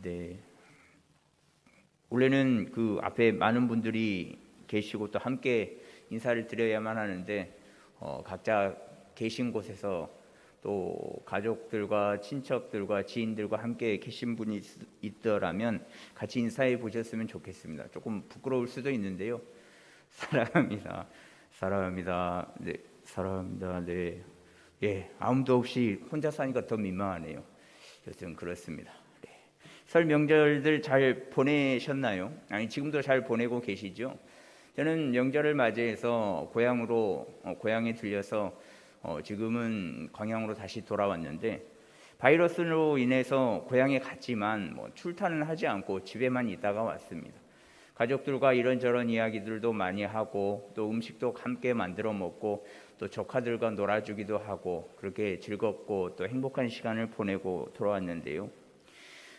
네. 원래는 그 앞에 많은 분들이 계시고 또 함께 인사를 드려야만 하는데 각자 계신 곳에서 또 가족들과 친척들과 지인들과 함께 계신 분이 있더라면 같이 인사해 보셨으면 좋겠습니다. 조금 부끄러울 수도 있는데요. 사랑합니다. 사랑합니다. 네, 사랑합니다. 네. 예, 아무도 없이 혼자 사니까 더 민망하네요. 여튼 그렇습니다. 네. 설 명절들 잘 보내셨나요? 아니, 지금도 잘 보내고 계시죠? 저는 명절을 맞이해서 고향에 들려서 지금은 광양으로 다시 돌아왔는데, 바이러스로 인해서 고향에 갔지만 출타는 하지 않고 집에만 있다가 왔습니다. 가족들과 이런저런 이야기들도 많이 하고 또 음식도 함께 만들어 먹고 또 조카들과 놀아주기도 하고 그렇게 즐겁고 또 행복한 시간을 보내고 돌아왔는데요.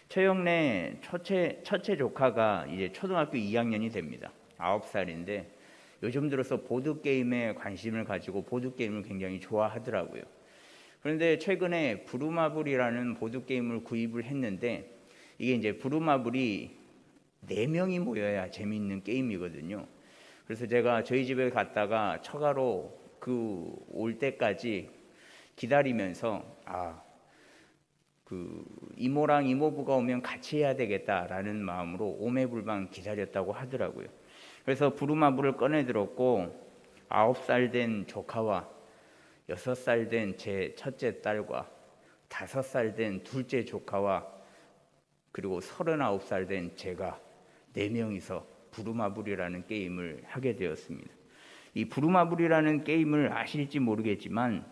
처형네 첫째 조카가 이제 초등학교 2학년이 됩니다. 9살인데 요즘 들어서 보드게임에 관심을 가지고 보드게임을 굉장히 좋아하더라고요. 그런데 최근에 부루마블이라는 보드게임을 구입을 했는데, 이게 이제 부루마블이 4명이 모여야 재미있는 게임이거든요. 그래서 제가 저희 집에 갔다가 처가로 올 때까지 기다리면서 이모랑 이모부가 오면 같이 해야 되겠다라는 마음으로 오매불망 기다렸다고 하더라고요. 그래서 부루마블을 꺼내 들었고 9살 된 조카와 6살 된 제 첫째 딸과 5살 된 둘째 조카와 그리고 39살 된 제가 4명이서 부루마블이라는 게임을 하게 되었습니다. 이 부루마블이라는 게임을 아실지 모르겠지만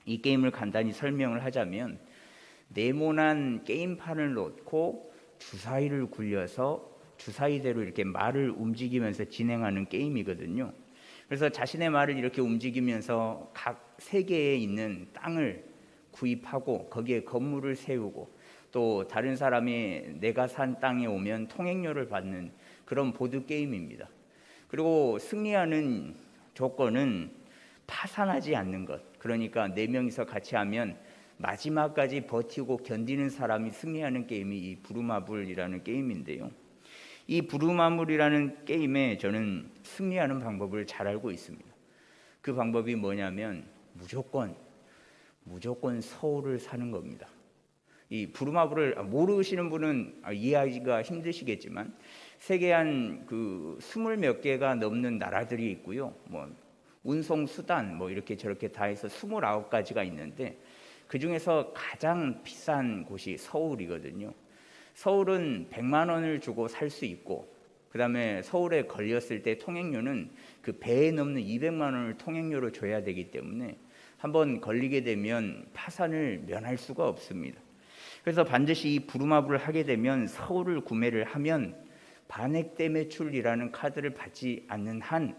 이 게임을 간단히 설명을 하자면, 네모난 게임판을 놓고 주사위를 굴려서 주사위대로 이렇게 말을 움직이면서 진행하는 게임이거든요. 그래서 자신의 말을 이렇게 움직이면서 각 세계에 있는 땅을 구입하고 거기에 건물을 세우고 또 다른 사람이 내가 산 땅에 오면 통행료를 받는 그런 보드 게임입니다. 그리고 승리하는 조건은 파산하지 않는 것. 그러니까 4명이서 같이 하면 마지막까지 버티고 견디는 사람이 승리하는 게임이 이 부루마블이라는 게임인데요. 이 부루마블이라는 게임에 저는 승리하는 방법을 잘 알고 있습니다. 그 방법이 뭐냐면 무조건 서울을 사는 겁니다. 이 부루마블을 모르시는 분은 이해하기가 힘드시겠지만 세계 한 20몇 개가 넘는 나라들이 있고요. 운송 수단 이렇게 저렇게 다 해서 29가지가 있는데 그 중에서 가장 비싼 곳이 서울이거든요. 서울은 100만 원을 주고 살 수 있고, 그 다음에 서울에 걸렸을 때 통행료는 그 배에 넘는 200만 원을 통행료로 줘야 되기 때문에 한번 걸리게 되면 파산을 면할 수가 없습니다. 그래서 반드시 이 부루마블을 하게 되면 서울을 구매를 하면 반액 대매출이라는 카드를 받지 않는 한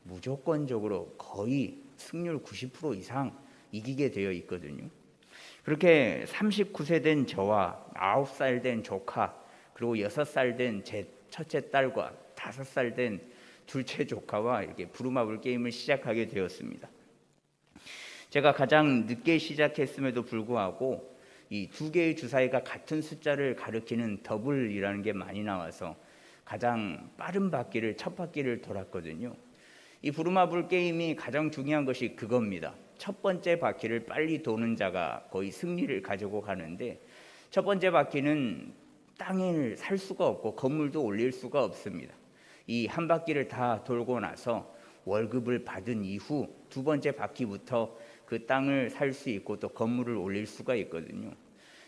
무조건적으로 거의 승률 90% 이상 이기게 되어 있거든요. 그렇게 39세 된 저와 9살 된 조카, 그리고 6살 된 제 첫째 딸과 5살 된 둘째 조카와 이렇게 부루마블 게임을 시작하게 되었습니다. 제가 가장 늦게 시작했음에도 불구하고 이 2개의 주사위가 같은 숫자를 가리키는 더블이라는 게 많이 나와서 가장 빠른 바퀴를 첫 바퀴를 돌았거든요. 이 부루마블 게임이 가장 중요한 것이 그겁니다. 첫 번째 바퀴를 빨리 도는 자가 거의 승리를 가지고 가는데, 첫 번째 바퀴는 땅을 살 수가 없고 건물도 올릴 수가 없습니다. 이 한 바퀴를 다 돌고 나서 월급을 받은 이후 두 번째 바퀴부터 그 땅을 살 수 있고 또 건물을 올릴 수가 있거든요.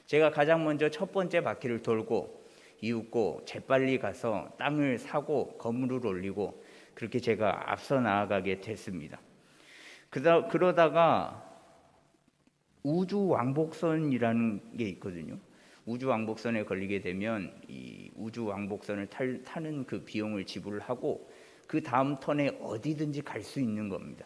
제가 가장 먼저 첫 번째 바퀴를 돌고 이윽고 재빨리 가서 땅을 사고 건물을 올리고 그렇게 제가 앞서 나아가게 됐습니다. 그러다가 우주 왕복선이라는 게 있거든요. 우주 왕복선에 걸리게 되면 이 우주 왕복선을 타는 그 비용을 지불을 하고 그 다음 턴에 어디든지 갈 수 있는 겁니다.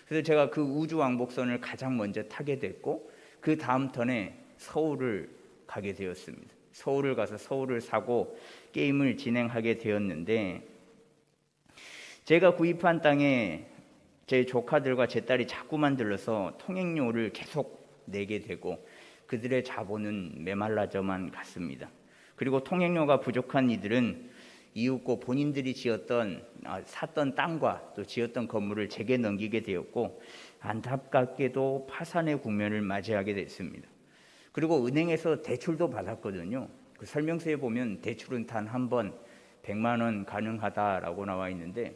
그래서 제가 그 우주 왕복선을 가장 먼저 타게 됐고 그 다음 턴에 서울을 가게 되었습니다. 서울을 가서 서울을 사고 게임을 진행하게 되었는데, 제가 구입한 땅에 제 조카들과 제 딸이 자꾸만 들러서 통행료를 계속 내게 되고 그들의 자본은 메말라져만 갔습니다. 그리고 통행료가 부족한 이들은 이웃고 본인들이 샀던 땅과 또 지었던 건물을 제게 넘기게 되었고, 안타깝게도 파산의 국면을 맞이하게 됐습니다. 그리고 은행에서 대출도 받았거든요. 그 설명서에 보면 대출은 단 한 번 100만 원 가능하다라고 나와 있는데,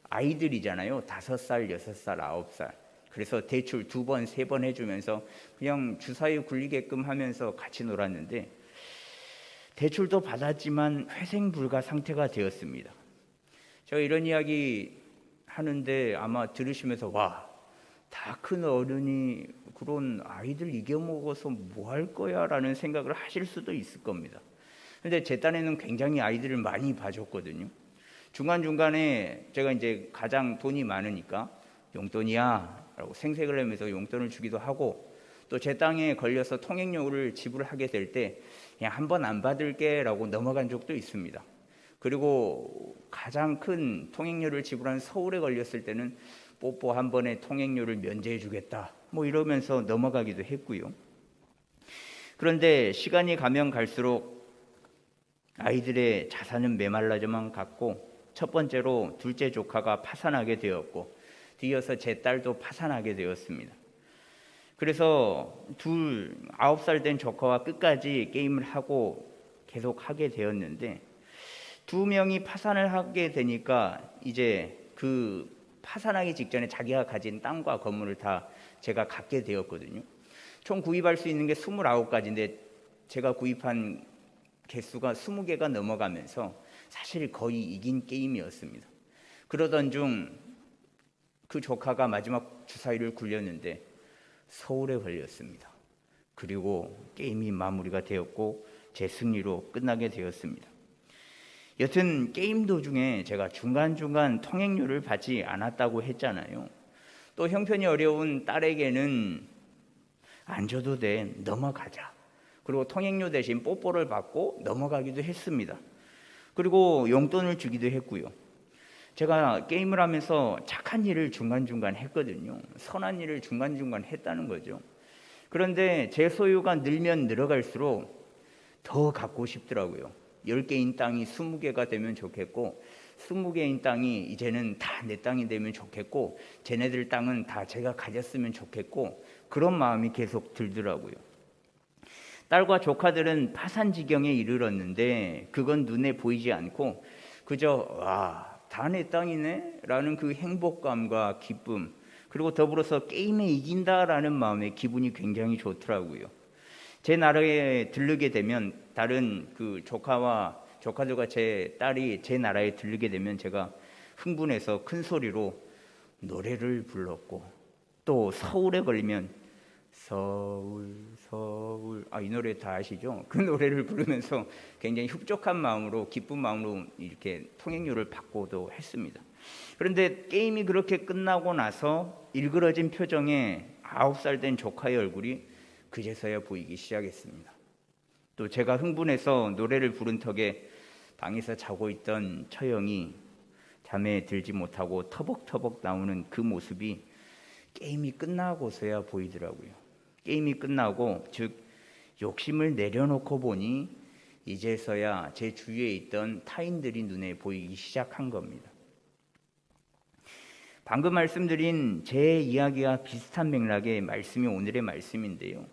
아이들이잖아요. 5살, 6살, 9살. 그래서 대출 2번, 3번 해주면서 그냥 주사위 굴리게끔 하면서 같이 놀았는데, 대출도 받았지만 회생 불가 상태가 되었습니다. 제가 이런 이야기 하는데 아마 들으시면서 와, 다 큰 어른이 그런 아이들 이겨먹어서 뭐 할 거야 라는 생각을 하실 수도 있을 겁니다. 근데 제 딴에는 굉장히 아이들을 많이 봐줬거든요. 중간중간에 제가 이제 가장 돈이 많으니까 용돈이야 라고 생색을 내면서 용돈을 주기도 하고, 또 제 땅에 걸려서 통행료를 지불하게 될 때 그냥 한 번 안 받을게 라고 넘어간 적도 있습니다. 그리고 가장 큰 통행료를 지불한 서울에 걸렸을 때는 뽀뽀 한 번에 통행료를 면제해 주겠다 뭐 이러면서 넘어가기도 했고요. 그런데 시간이 가면 갈수록 아이들의 자산은 메말라져만 갔고, 첫 번째로 둘째 조카가 파산하게 되었고, 뒤이어서 제 딸도 파산하게 되었습니다. 그래서 9살 된 조카와 끝까지 게임을 하고 계속 하게 되었는데, 2명이 파산을 하게 되니까 이제 그 파산하기 직전에 자기가 가진 땅과 건물을 다 제가 갖게 되었거든요. 총 구입할 수 있는 게 29가지인데 제가 구입한 개수가 20개가 넘어가면서 사실 거의 이긴 게임이었습니다. 그러던 중 그 조카가 마지막 주사위를 굴렸는데 서울에 걸렸습니다. 그리고 게임이 마무리가 되었고 제 승리로 끝나게 되었습니다. 여튼 게임 도중에 제가 중간중간 통행료를 받지 않았다고 했잖아요. 또 형편이 어려운 딸에게는 안 줘도 돼, 넘어가자. 그리고 통행료 대신 뽀뽀를 받고 넘어가기도 했습니다. 그리고 용돈을 주기도 했고요. 제가 게임을 하면서 착한 일을 중간중간 했거든요. 선한 일을 중간중간 했다는 거죠. 그런데 제 소유가 늘면 늘어갈수록 더 갖고 싶더라고요. 10개인 땅이 20개가 되면 좋겠고, 20개인 땅이 이제는 다 내 땅이 되면 좋겠고, 쟤네들 땅은 다 제가 가졌으면 좋겠고, 그런 마음이 계속 들더라고요. 딸과 조카들은 파산 지경에 이르렀는데 그건 눈에 보이지 않고 그저 다 내 땅이네 라는 그 행복감과 기쁨, 그리고 더불어서 게임에 이긴다라는 마음의 기분이 굉장히 좋더라고요. 제 나라에 들르게 되면, 다른 그 조카들과 제 딸이 제 나라에 들르게 되면 제가 흥분해서 큰 소리로 노래를 불렀고, 또 서울에 걸리면 서울 서울 이 노래 다 아시죠? 그 노래를 부르면서 굉장히 흡족한 마음으로, 기쁜 마음으로 이렇게 통행료를 받고도 했습니다. 그런데 게임이 그렇게 끝나고 나서 일그러진 표정에 9살 된 조카의 얼굴이 그제서야 보이기 시작했습니다. 또 제가 흥분해서 노래를 부른 턱에 방에서 자고 있던 처형이 잠에 들지 못하고 터벅터벅 나오는 그 모습이 게임이 끝나고서야 보이더라고요. 게임이 끝나고, 즉 욕심을 내려놓고 보니 이제서야 제 주위에 있던 타인들이 눈에 보이기 시작한 겁니다. 방금 말씀드린 제 이야기와 비슷한 맥락의 말씀이 오늘의 말씀인데요.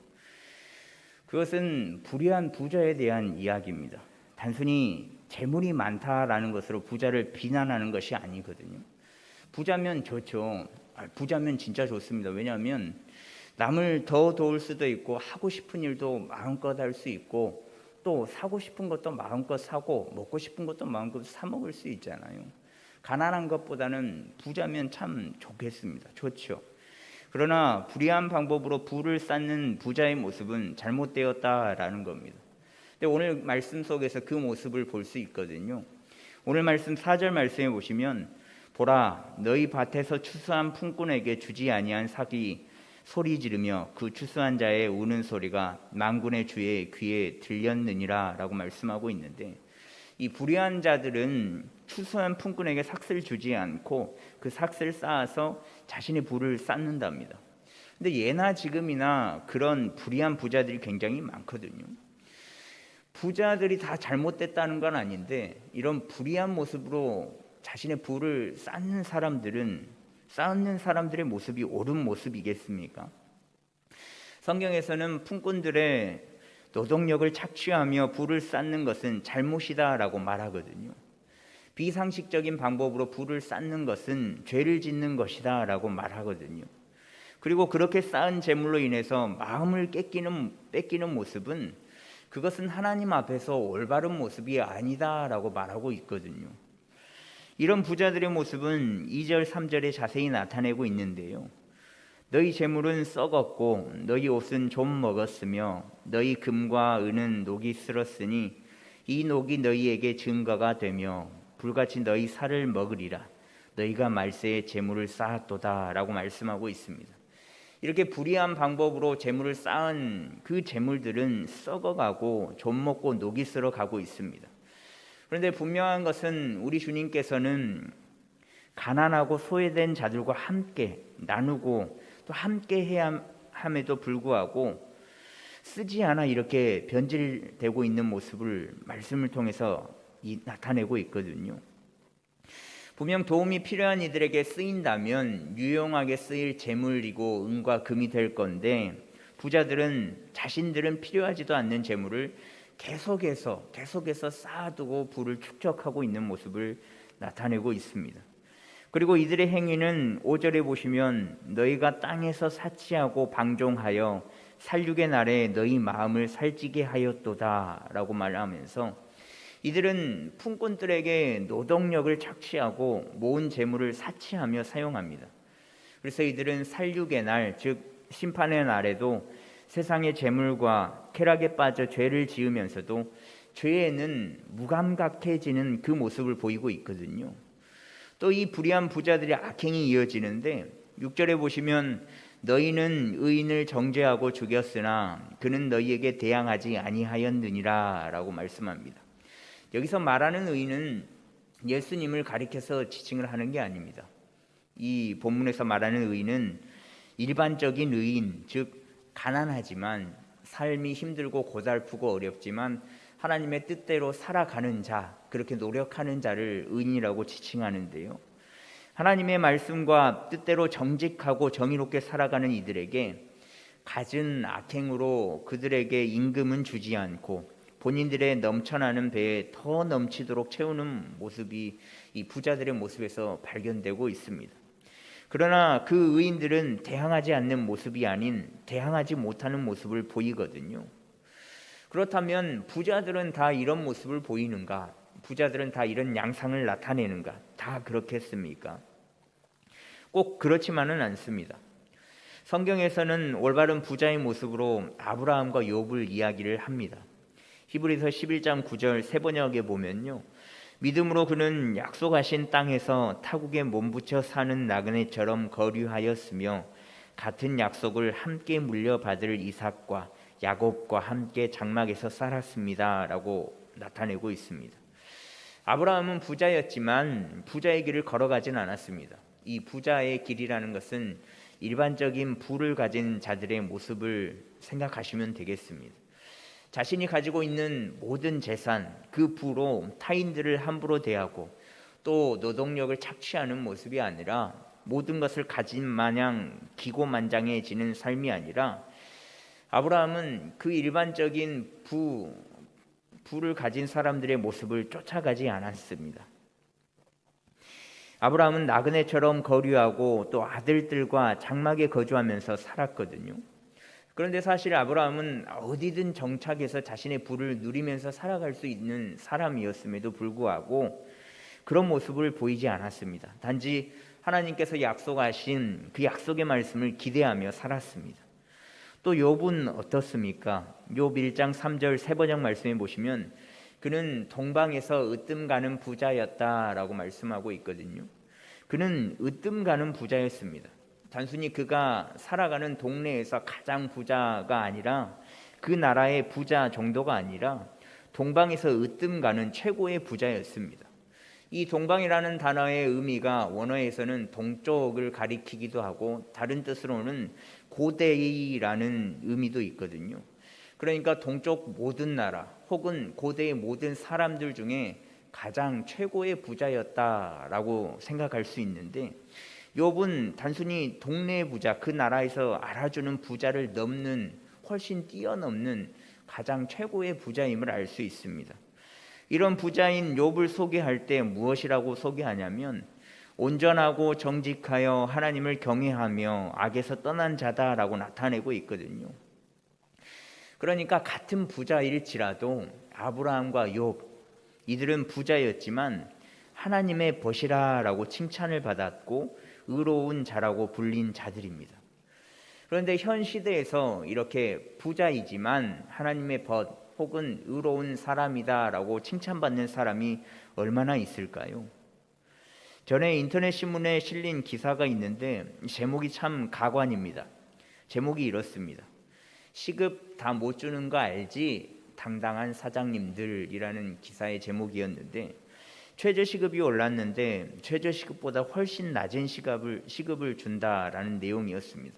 그것은 불의한 부자에 대한 이야기입니다. 단순히 재물이 많다라는 것으로 부자를 비난하는 것이 아니거든요. 부자면 좋죠. 부자면 진짜 좋습니다. 왜냐하면 남을 더 도울 수도 있고, 하고 싶은 일도 마음껏 할 수 있고, 또 사고 싶은 것도 마음껏 사고, 먹고 싶은 것도 마음껏 사 먹을 수 있잖아요. 가난한 것보다는 부자면 참 좋겠습니다. 좋죠. 그러나 불의한 방법으로 부를 쌓는 부자의 모습은 잘못되었다라는 겁니다. 근데 오늘 말씀 속에서 그 모습을 볼 수 있거든요. 오늘 말씀 4절 말씀에 보시면, 보라, 너희 밭에서 추수한 품꾼에게 주지 아니한 삭이 소리 지르며 그 추수한 자의 우는 소리가 만군의 주의 귀에 들렸느니라 라고 말씀하고 있는데, 이 불의한 자들은 추수한 품꾼에게 삭을 주지 않고 그 삭을 쌓아서 자신의 부를 쌓는답니다. 근데 예나 지금이나 그런 불의한 부자들이 굉장히 많거든요. 부자들이 다 잘못됐다는 건 아닌데 이런 불의한 모습으로 자신의 부를 쌓는 사람들의 모습이 옳은 모습이겠습니까? 성경에서는 품꾼들의 노동력을 착취하며 부를 쌓는 것은 잘못이다라고 말하거든요. 비상식적인 방법으로 부를 쌓는 것은 죄를 짓는 것이다라고 말하거든요. 그리고 그렇게 쌓은 재물로 인해서 마음을 뺏기는 모습은 그것은 하나님 앞에서 올바른 모습이 아니다라고 말하고 있거든요. 이런 부자들의 모습은 2절 3절에 자세히 나타내고 있는데요. 너희 재물은 썩었고 너희 옷은 좀 먹었으며 너희 금과 은은 녹이 쓸었으니 이 녹이 너희에게 증거가 되며 불같이 너희 살을 먹으리라. 너희가 말세에 재물을 쌓았도다 라고 말씀하고 있습니다. 이렇게 불의한 방법으로 재물을 쌓은 그 재물들은 썩어가고 좀 먹고 녹이 쓸어가고 있습니다. 그런데 분명한 것은 우리 주님께서는 가난하고 소외된 자들과 함께 나누고 또 함께 해야 함에도 불구하고 쓰지 않아 이렇게 변질되고 있는 모습을 말씀을 통해서 나타내고 있거든요. 분명 도움이 필요한 이들에게 쓰인다면 유용하게 쓰일 재물이고 은과 금이 될 건데 자신들은 필요하지도 않는 재물을 계속해서 쌓아두고 부를 축적하고 있는 모습을 나타내고 있습니다. 그리고 이들의 행위는 5절에 보시면 너희가 땅에서 사치하고 방종하여 살육의 날에 너희 마음을 살찌게 하였도다 라고 말하면서 이들은 품꾼들에게 노동력을 착취하고 모은 재물을 사치하며 사용합니다. 그래서 이들은 살육의 날, 즉 심판의 날에도 세상의 재물과 쾌락에 빠져 죄를 지으면서도 죄에는 무감각해지는 그 모습을 보이고 있거든요. 또 이 불의한 부자들의 악행이 이어지는데 6절에 보시면 너희는 의인을 정죄하고 죽였으나 그는 너희에게 대항하지 아니하였느니라 라고 말씀합니다. 여기서 말하는 의인은 예수님을 가리켜서 지칭을 하는 게 아닙니다. 이 본문에서 말하는 의인은 일반적인 의인, 즉 가난하지만 삶이 힘들고 고달프고 어렵지만 하나님의 뜻대로 살아가는 자, 그렇게 노력하는 자를 의인이라고 지칭하는데요. 하나님의 말씀과 뜻대로 정직하고 정의롭게 살아가는 이들에게 갖은 악행으로 그들에게 임금은 주지 않고 본인들의 넘쳐나는 배에 더 넘치도록 채우는 모습이 이 부자들의 모습에서 발견되고 있습니다. 그러나 그 의인들은 대항하지 않는 모습이 아닌 대항하지 못하는 모습을 보이거든요. 그렇다면 부자들은 다 이런 모습을 보이는가? 부자들은 다 이런 양상을 나타내는가? 다 그렇겠습니까? 꼭 그렇지만은 않습니다. 성경에서는 올바른 부자의 모습으로 아브라함과 욥을 이야기를 합니다. 히브리서 11장 9절 세 번역에 보면요, 믿음으로 그는 약속하신 땅에서 타국에 몸붙여 사는 나그네처럼 거류하였으며 같은 약속을 함께 물려받을 이삭과 야곱과 함께 장막에서 살았습니다 라고 나타내고 있습니다. 아브라함은 부자였지만 부자의 길을 걸어가진 않았습니다. 이 부자의 길이라는 것은 일반적인 부를 가진 자들의 모습을 생각하시면 되겠습니다. 자신이 가지고 있는 모든 재산, 그 부로 타인들을 함부로 대하고 또 노동력을 착취하는 모습이 아니라 모든 것을 가진 마냥 기고만장해지는 삶이 아니라 아브라함은 그 일반적인 부를 가진 사람들의 모습을 쫓아가지 않았습니다. 아브라함은 나그네처럼 거류하고 또 아들들과 장막에 거주하면서 살았거든요. 그런데 사실 아브라함은 어디든 정착해서 자신의 부를 누리면서 살아갈 수 있는 사람이었음에도 불구하고 그런 모습을 보이지 않았습니다. 단지 하나님께서 약속하신 그 약속의 말씀을 기대하며 살았습니다. 또 욥은 어떻습니까? 욥 1장 3절 세 번역 말씀에 보시면 그는 동방에서 으뜸 가는 부자였다라고 말씀하고 있거든요. 그는 으뜸 가는 부자였습니다. 단순히 그가 살아가는 동네에서 가장 부자가 아니라 그 나라의 부자 정도가 아니라 동방에서 으뜸 가는 최고의 부자였습니다. 이 동방이라는 단어의 의미가 원어에서는 동쪽을 가리키기도 하고 다른 뜻으로는 고대이라는 의미도 있거든요. 그러니까 동쪽 모든 나라 혹은 고대의 모든 사람들 중에 가장 최고의 부자였다라고 생각할 수 있는데, 욥은 단순히 동네 부자, 그 나라에서 알아주는 부자를 넘는, 훨씬 뛰어넘는 가장 최고의 부자임을 알 수 있습니다. 이런 부자인 욥을 소개할 때 무엇이라고 소개하냐면 온전하고 정직하여 하나님을 경외하며 악에서 떠난 자다라고 나타내고 있거든요. 그러니까 같은 부자일지라도 아브라함과 욥, 이들은 부자였지만 하나님의 벗이라라고 칭찬을 받았고 의로운 자라고 불린 자들입니다. 그런데 현 시대에서 이렇게 부자이지만 하나님의 벗 혹은 의로운 사람이다라고 칭찬받는 사람이 얼마나 있을까요? 전에 인터넷 신문에 실린 기사가 있는데 제목이 참 가관입니다. 제목이 이렇습니다. 시급 다 못 주는 거 알지? 당당한 사장님들이라는 기사의 제목이었는데, 최저시급이 올랐는데 최저시급보다 훨씬 낮은 시급을 준다라는 내용이었습니다.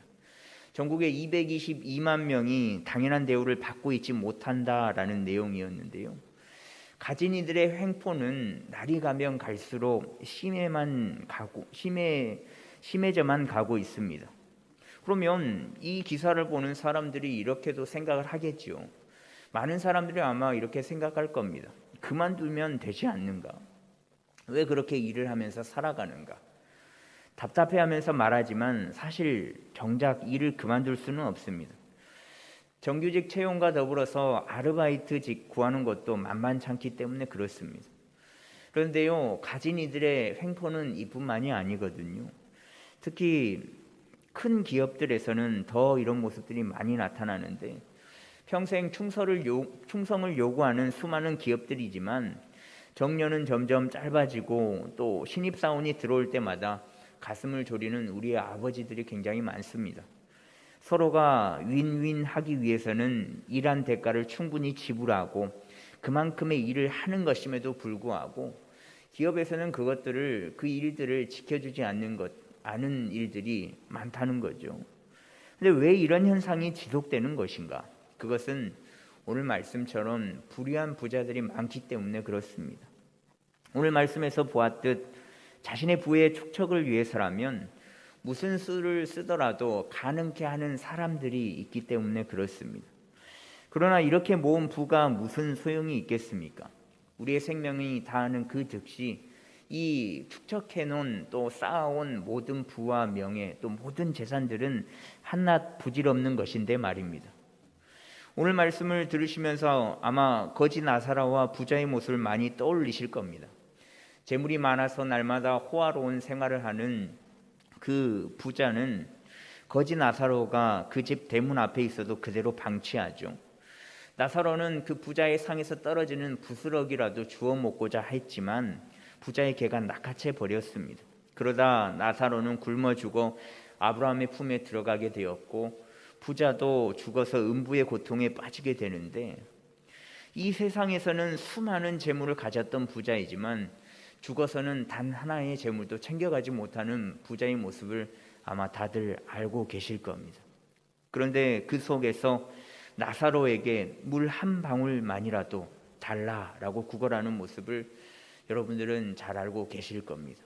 전국에 222만 명이 당연한 대우를 받고 있지 못한다라는 내용이었는데요. 가진 이들의 횡포는 날이 가면 갈수록 심해져만 가고 있습니다. 그러면 이 기사를 보는 사람들이 이렇게도 생각을 하겠지요. 많은 사람들이 아마 이렇게 생각할 겁니다. 그만두면 되지 않는가? 왜 그렇게 일을 하면서 살아가는가? 답답해하면서 말하지만 사실 정작 일을 그만둘 수는 없습니다. 정규직 채용과 더불어서 아르바이트직 구하는 것도 만만찮기 때문에 그렇습니다. 그런데요, 가진 이들의 횡포는 이뿐만이 아니거든요. 특히 큰 기업들에서는 더 이런 모습들이 많이 나타나는데, 평생 충성을 요구하는 수많은 기업들이지만 정년은 점점 짧아지고 또 신입사원이 들어올 때마다 가슴을 졸이는 우리의 아버지들이 굉장히 많습니다. 서로가 윈윈하기 위해서는 일한 대가를 충분히 지불하고 그만큼의 일을 하는 것임에도 불구하고 기업에서는 그 일들을 지켜주지 않은 일들이 많다는 거죠. 근데 왜 이런 현상이 지속되는 것인가? 그것은 오늘 말씀처럼 불의한 부자들이 많기 때문에 그렇습니다. 오늘 말씀에서 보았듯 자신의 부의 축적을 위해서라면 무슨 수를 쓰더라도 가능케 하는 사람들이 있기 때문에 그렇습니다. 그러나 이렇게 모은 부가 무슨 소용이 있겠습니까? 우리의 생명이 다하는 그 즉시 이 축적해놓은 또 쌓아온 모든 부와 명예 또 모든 재산들은 한낱 부질없는 것인데 말입니다. 오늘 말씀을 들으시면서 아마 거지 나사로와 부자의 모습을 많이 떠올리실 겁니다. 재물이 많아서 날마다 호화로운 생활을 하는 그 부자는 거지 나사로가 그 집 대문 앞에 있어도 그대로 방치하죠. 나사로는 그 부자의 상에서 떨어지는 부스러기라도 주워 먹고자 했지만 부자의 개가 낚아채 버렸습니다. 그러다 나사로는 굶어 죽어 아브라함의 품에 들어가게 되었고 부자도 죽어서 음부의 고통에 빠지게 되는데, 이 세상에서는 수많은 재물을 가졌던 부자이지만 죽어서는 단 하나의 재물도 챙겨가지 못하는 부자의 모습을 아마 다들 알고 계실 겁니다. 그런데 그 속에서 나사로에게 물 한 방울만이라도 달라라고 구걸하는 모습을 여러분들은 잘 알고 계실 겁니다.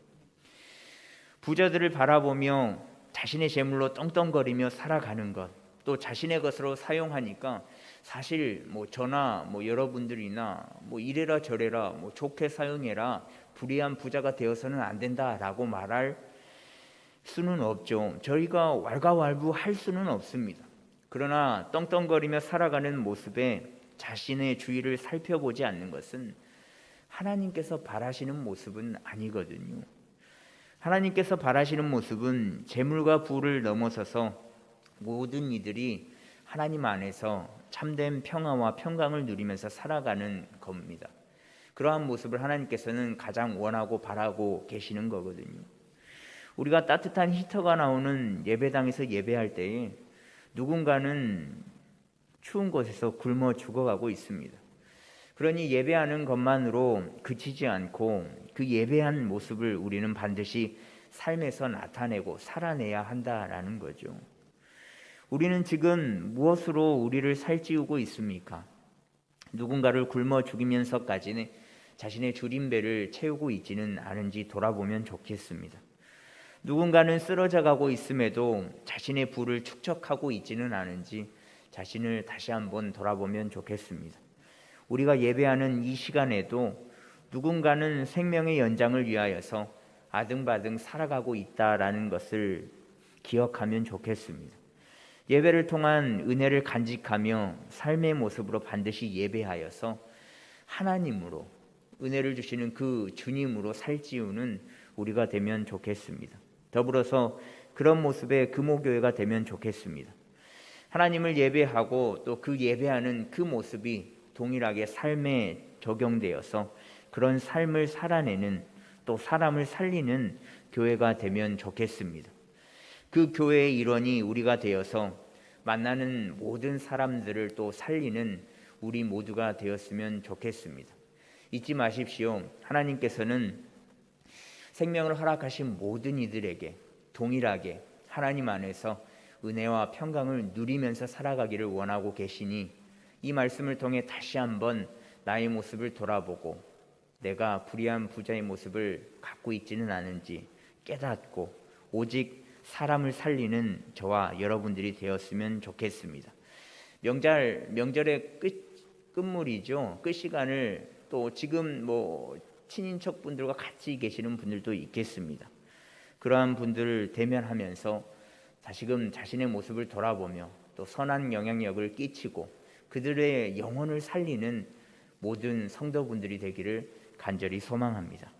부자들을 바라보며 자신의 재물로 떵떵거리며 살아가는 것, 또 자신의 것으로 사용하니까 사실 저나 여러분들이나 이래라 저래라 좋게 사용해라, 불의한 부자가 되어서는 안 된다라고 말할 수는 없죠. 저희가 왈가왈부할 수는 없습니다. 그러나 떵떵거리며 살아가는 모습에 자신의 주위를 살펴보지 않는 것은 하나님께서 바라시는 모습은 아니거든요. 하나님께서 바라시는 모습은 재물과 부를 넘어서서 모든 이들이 하나님 안에서 참된 평화와 평강을 누리면서 살아가는 겁니다. 그러한 모습을 하나님께서는 가장 원하고 바라고 계시는 거거든요. 우리가 따뜻한 히터가 나오는 예배당에서 예배할 때에 누군가는 추운 곳에서 굶어 죽어가고 있습니다. 그러니 예배하는 것만으로 그치지 않고 그 예배한 모습을 우리는 반드시 삶에서 나타내고 살아내야 한다라는 거죠. 우리는 지금 무엇으로 우리를 살찌우고 있습니까? 누군가를 굶어 죽이면서까지는 자신의 줄임배를 채우고 있지는 않은지 돌아보면 좋겠습니다. 누군가는 쓰러져 가고 있음에도 자신의 부를 축적하고 있지는 않은지 자신을 다시 한번 돌아보면 좋겠습니다. 우리가 예배하는 이 시간에도 누군가는 생명의 연장을 위하여서 아등바등 살아가고 있다라는 것을 기억하면 좋겠습니다. 예배를 통한 은혜를 간직하며 삶의 모습으로 반드시 예배하여서 하나님으로 은혜를 주시는 그 주님으로 살찌우는 우리가 되면 좋겠습니다. 더불어서 그런 모습의 금호교회가 되면 좋겠습니다. 하나님을 예배하고 또 그 예배하는 그 모습이 동일하게 삶에 적용되어서 그런 삶을 살아내는 또 사람을 살리는 교회가 되면 좋겠습니다. 그 교회의 일원이 우리가 되어서 만나는 모든 사람들을 또 살리는 우리 모두가 되었으면 좋겠습니다. 잊지 마십시오. 하나님께서는 생명을 허락하신 모든 이들에게 동일하게 하나님 안에서 은혜와 평강을 누리면서 살아가기를 원하고 계시니 이 말씀을 통해 다시 한번 나의 모습을 돌아보고 내가 불의한 부자의 모습을 갖고 있지는 않은지 깨닫고 오직 사람을 살리는 저와 여러분들이 되었으면 좋겠습니다. 명절의 끝물이죠. 끝 시간을 또 지금 친인척분들과 같이 계시는 분들도 있겠습니다. 그러한 분들을 대면하면서 다시금 자신의 모습을 돌아보며 또 선한 영향력을 끼치고 그들의 영혼을 살리는 모든 성도분들이 되기를 간절히 소망합니다.